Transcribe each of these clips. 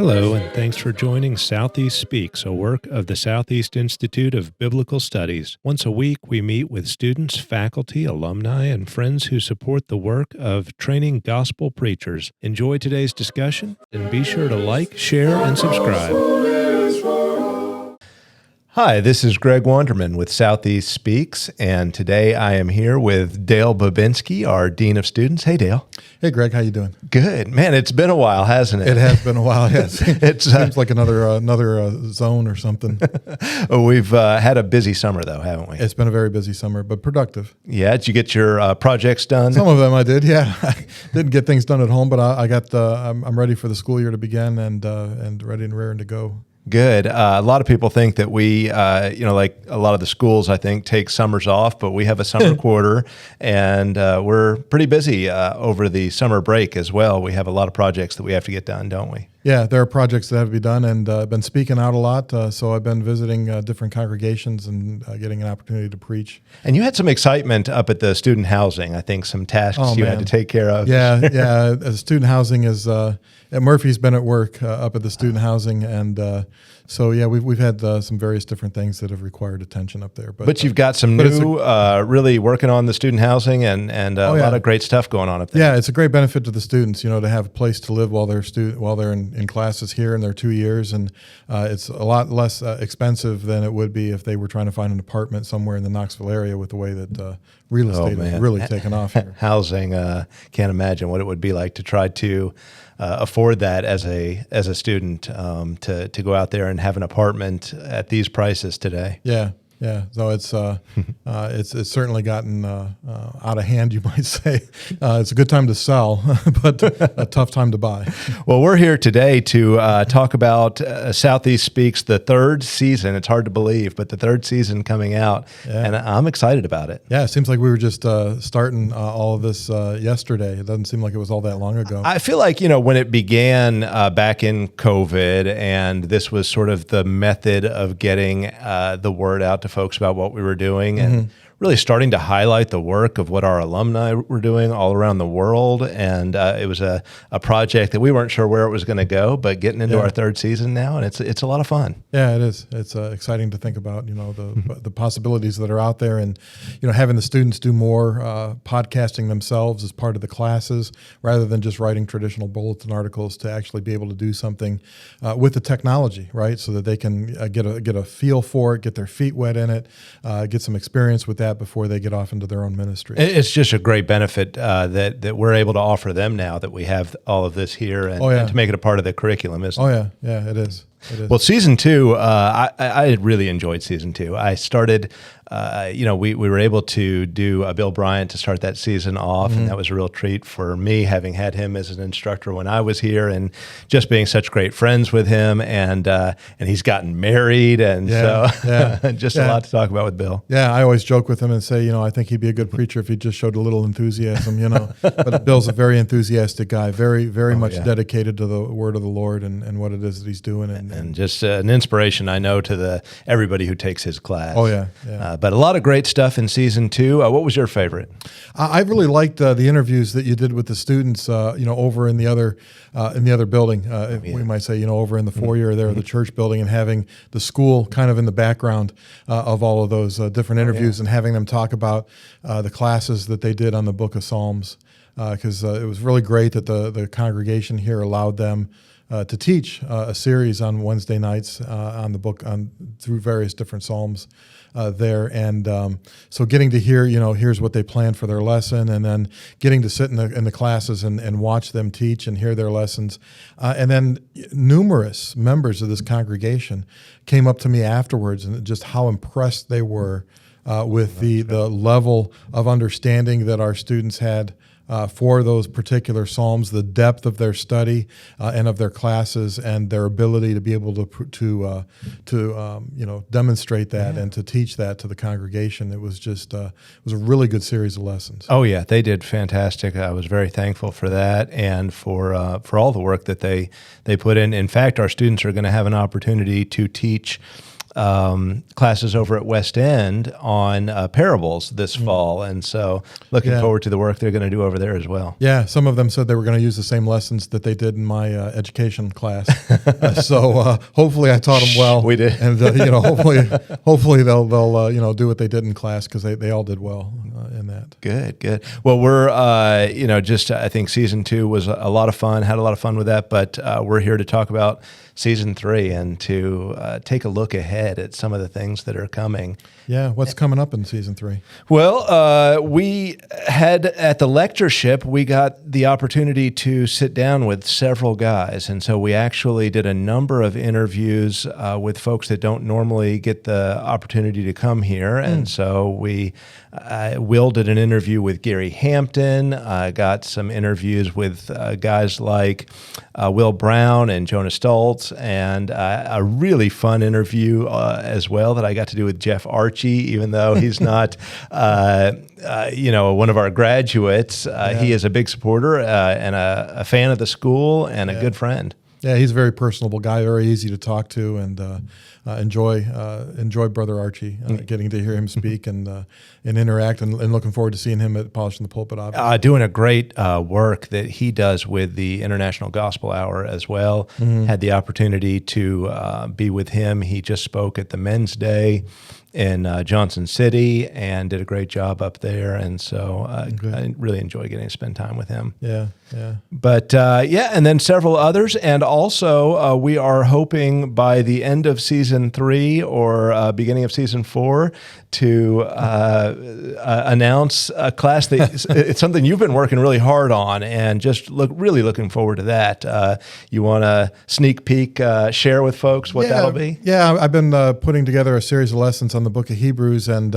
Hello, and thanks for joining Southeast Speaks, a work of the Southeast Institute of Biblical Studies. Once a week, we meet with students, faculty, alumni, and friends who support the work of training gospel preachers. Enjoy today's discussion, and be sure to like, share, and subscribe. Hi, this is Greg Wanderman with Southeast Speaks, and today I am here with Dale Babinski, our Dean of Students. Hey, Dale. Hey, Greg. How you doing? Good. Man, it's been a while, hasn't it? It has been a while, yes. It seems like another zone or something. We've had a busy summer, though, haven't we? It's been a very busy summer, but productive. Yeah. Did you get your projects done? Some of them I did, yeah. I didn't get things done at home, but I'm ready for the school year to begin and ready and raring to go. Good. A lot of people think that we, like a lot of the schools, I think, take summers off, but we have a summer quarter, and we're pretty busy over the summer break as well. We have a lot of projects that we have to get done, don't we? Yeah, there are projects that have to be done, and I've been speaking out a lot, so I've been visiting different congregations and getting an opportunity to preach. And you had some excitement up at the student housing, I think, some tasks you had to take care of. Yeah. Student housing is at Murphy's been at work up at the student housing, and so yeah, we've had some various different things that have required attention up there. But you've got some new, really working on the student housing and a lot of great stuff going on up there. Yeah, it's a great benefit to the students, to have a place to live while they're in classes here in their 2 years, and it's a lot less expensive than it would be if they were trying to find an apartment somewhere in the Knoxville area with the way that real estate has really taken off here. Housing, can't imagine what it would be like to try to afford that as a student to go out there and have an apartment at these prices today. Yeah. So it's certainly gotten out of hand, you might say. It's a good time to sell, but a tough time to buy. Well, we're here today to talk about Southeast Speaks, the third season. It's hard to believe, but the third season coming out, and I'm excited about it. Yeah, it seems like we were just starting all of this yesterday. It doesn't seem like it was all that long ago. I feel like, when it began back in COVID, and this was sort of the method of getting the word out to folks about what we were doing and really starting to highlight the work of what our alumni were doing all around the world. And it was a project that we weren't sure where it was going to go, but getting into our third season now, and it's a lot of fun. Yeah, it is. It's exciting to think about, the possibilities that are out there, and, having the students do more podcasting themselves as part of the classes rather than just writing traditional bulletin articles, to actually be able to do something with the technology, right? So that they can get a feel for it, get their feet wet in it, get some experience with that before they get off into their own ministry. It's just a great benefit that we're able to offer them now that we have all of this here, and to make it a part of the curriculum, isn't it? Yeah, it is. Well, season two, I really enjoyed season two. I started, we were able to do Bill Bryant to start that season off, and that was a real treat for me, having had him as an instructor when I was here, and just being such great friends with him, and he's gotten married, and just a lot to talk about with Bill. Yeah, I always joke with him and say, I think he'd be a good preacher if he just showed a little enthusiasm, But Bill's a very enthusiastic guy, very, very much dedicated to the word of the Lord and what it is that he's doing, and just an inspiration, I know, to everybody who takes his class. Oh yeah. But a lot of great stuff in season two. What was your favorite? I really liked the interviews that you did with the students, over in the other building. We might say, over in the foyer there, the church building, and having the school kind of in the background of all of those different interviews, and having them talk about the classes that they did on the Book of Psalms, because it was really great that the congregation here allowed them to teach a series on Wednesday nights on the book through various different psalms there, and so getting to hear, here's what they planned for their lesson, and then getting to sit in the classes and watch them teach and hear their lessons, and then numerous members of this congregation came up to me afterwards, and just how impressed they were with the level of understanding that our students had for those particular psalms, the depth of their study and of their classes, and their ability to be able to demonstrate that and to teach that to the congregation. It was just it was a really good series of lessons. Oh yeah, they did fantastic. I was very thankful for that, and for all the work that they put in. In fact, our students are going to have an opportunity to teach classes over at West End on parables this fall. And so looking forward to the work they're going to do over there as well. Yeah, some of them said they were going to use the same lessons that they did in my education class. So hopefully I taught them well. We did. And, hopefully they'll do what they did in class, because they all did well in that. Good. Well, we're, I think season 2 was a lot of fun, had a lot of fun with that, but we're here to talk about season 3 and to take a look ahead at some of the things that are coming. Yeah, what's coming up in season 3? Well, we had at the lectureship, we got the opportunity to sit down with several guys. And so we actually did a number of interviews with folks that don't normally get the opportunity to come here. And so Will did an interview with Gary Hampton, got some interviews with guys like Will Brown and Jonah Stoltz, and a really fun interview as well that I got to do with Jeff Archie, even though he's not, one of our graduates. He is a big supporter and a fan of the school and a good friend. Yeah, he's a very personable guy, very easy to talk to, and enjoy Brother Archie, getting to hear him speak and interact, and looking forward to seeing him at Polishing the Pulpit, obviously. Doing a great work that he does with the International Gospel Hour as well. Had the opportunity to be with him. He just spoke at the Men's Day in Johnson City and did a great job up there. And so I really enjoy getting to spend time with him. Yeah. But and then several others. And also we are hoping by the end of season 3 or beginning of season 4 to announce a class that it's something you've been working really hard on, and just really looking forward to that. You want to sneak peek, share with folks what that'll be? Yeah, I've been putting together a series of lessons on the book of Hebrews, and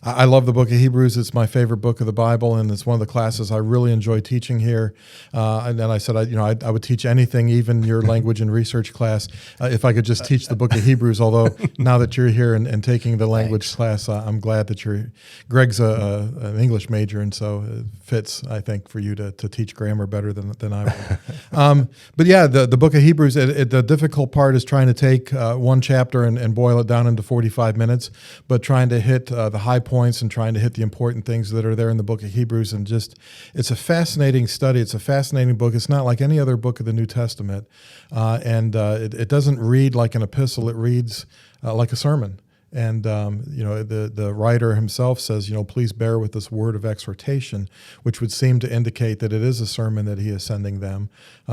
I love the book of Hebrews. It's my favorite book of the Bible, and it's one of the classes I really enjoy teaching here. And then I said, I would teach anything, even your language and research class, if I could just teach the book of Hebrews. Although now that you're here and taking the language class, I'm glad that Greg's an English major, and so it fits, I think, for you to teach grammar better than I would. But yeah, the book of Hebrews, the difficult part is trying to take one chapter and boil it down into 45 minutes, but trying to hit the high points and trying to hit the important things that are there in the book of Hebrews. And just, it's a fascinating study. It's a fascinating book. It's not like any other book of the New Testament. It doesn't read like an epistle. It reads like a sermon. And, the writer himself says, please bear with this word of exhortation, which would seem to indicate that it is a sermon that he is sending them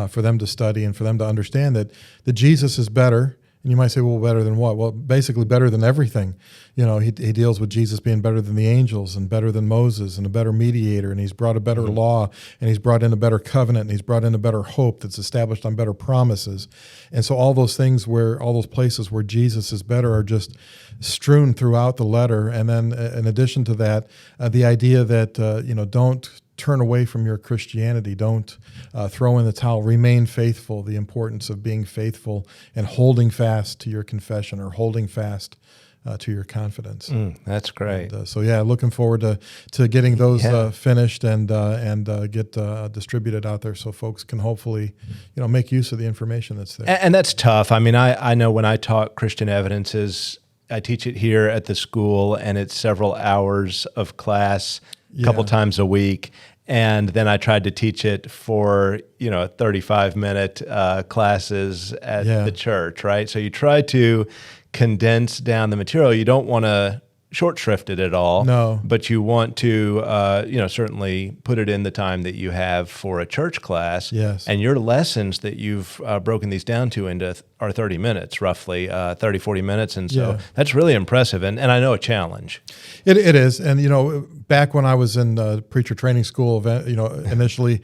for them to study and for them to understand that Jesus is better. And you might say, well, better than what? Well, basically better than everything. He deals with Jesus being better than the angels and better than Moses and a better mediator, and he's brought a better law, and he's brought in a better covenant, and he's brought in a better hope that's established on better promises. And so all those places where Jesus is better are just strewn throughout the letter. And then in addition to that, the idea that, don't turn away from your Christianity. Don't throw in the towel. Remain faithful, the importance of being faithful and holding fast to your confession, or holding fast to your confidence. That's great. And, looking forward to getting those finished and get distributed out there so folks can hopefully, make use of the information that's there. And that's tough. I mean, I know when I taught Christian Evidences, I teach it here at the school, and it's several hours of class a couple times a week. And then I tried to teach it for, 35-minute classes at the church, right? So you try to condense down the material. You don't want to short shrift it at all. No. But you want to, certainly put it in the time that you have for a church class. Yes. And your lessons that you've broken these down to into are 30 minutes, roughly 30, 40 minutes. And so that's really impressive. And I know a challenge. It is. And, back when I was in preacher training school, initially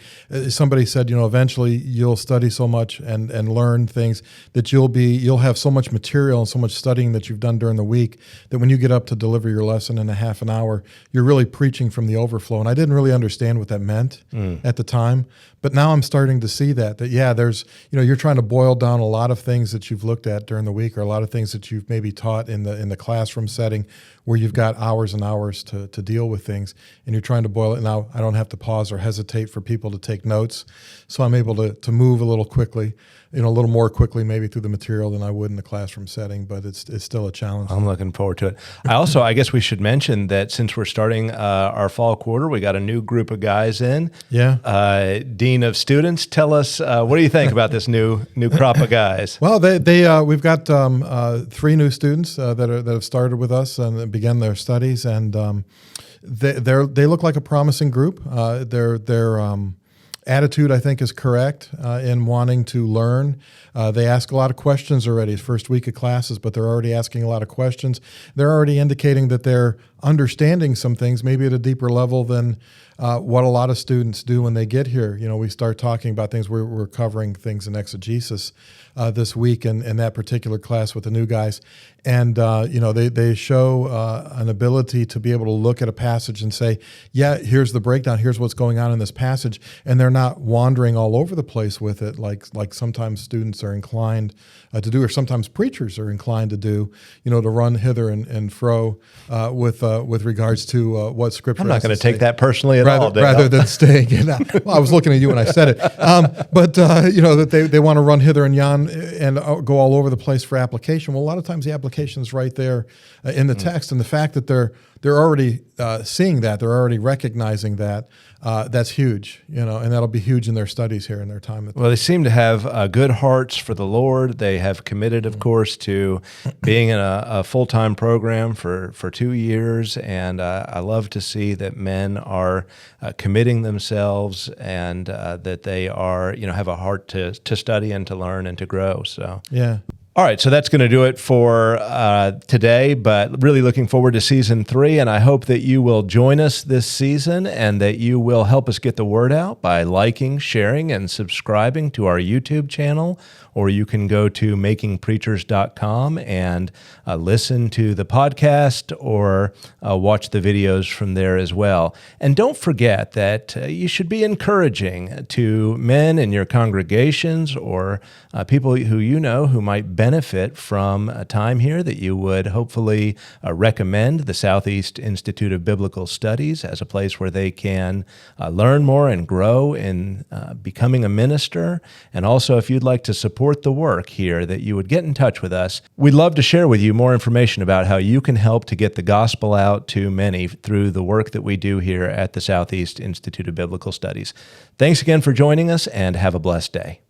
somebody said, eventually you'll study so much and learn things that you'll have so much material and so much studying that you've done during the week that when you get up to deliver your lesson in a half an hour, you're really preaching from the overflow. And I didn't really understand what that meant at the time. But now I'm starting to see that there's, you're trying to boil down a lot of things things that you've looked at during the week, or a lot of things that you've maybe taught in the classroom setting, where you've got hours and hours to deal with things, and you're trying to boil it. Now I don't have to pause or hesitate for people to take notes, so I'm able to move a little quickly, a little more quickly maybe through the material than I would in the classroom setting. But it's still a challenge. I'm looking forward to it. I guess we should mention that since we're starting our fall quarter, we got a new group of guys in. Yeah. Dean of Students, tell us what do you think about this new crop of guys? Well, we've got 3 new students that have started with us and began their studies, and they look like a promising group. Their attitude, I think, is correct in wanting to learn. They ask a lot of questions already. It's first week of classes, but they're already asking a lot of questions. They're already indicating that they're understanding some things, maybe at a deeper level than what a lot of students do when they get here. We start talking about things. We're covering things in exegesis this week in that particular class with the new guys. And, they show an ability to be able to look at a passage and say, yeah, here's the breakdown. Here's what's going on in this passage. And they're not wandering all over the place with it like sometimes students are inclined to do, or sometimes preachers are inclined to do, to run hither and fro with regards to what Scripture. I'm not going to take that personally at all, Dale. Rather than staying in. Well, I was looking at you when I said it. That they want to run hither and yon and go all over the place for application. Well, a lot of times the application is right there in the text, and the fact that they're already seeing that, they're already recognizing that, that's huge, and that'll be huge in their studies here in their time. Well, they seem to have good hearts for the Lord. They have committed, of course, to being in a full-time program for 2 years, and I love to see that men are committing themselves and that they are, have a heart to study and to learn and to grow. So yeah. All right, so that's going to do it for today, but really looking forward to season 3, and I hope that you will join us this season and that you will help us get the word out by liking, sharing, and subscribing to our YouTube channel, or you can go to makingpreachers.com and listen to the podcast or watch the videos from there as well. And don't forget that you should be encouraging to men in your congregations or people who who might benefit from a time here, that you would hopefully recommend the Southeast Institute of Biblical Studies as a place where they can learn more and grow in becoming a minister. And also, if you'd like to support the work here, that you would get in touch with us. We'd love to share with you more information about how you can help to get the gospel out to many through the work that we do here at the Southeast Institute of Biblical Studies. Thanks again for joining us, and have a blessed day.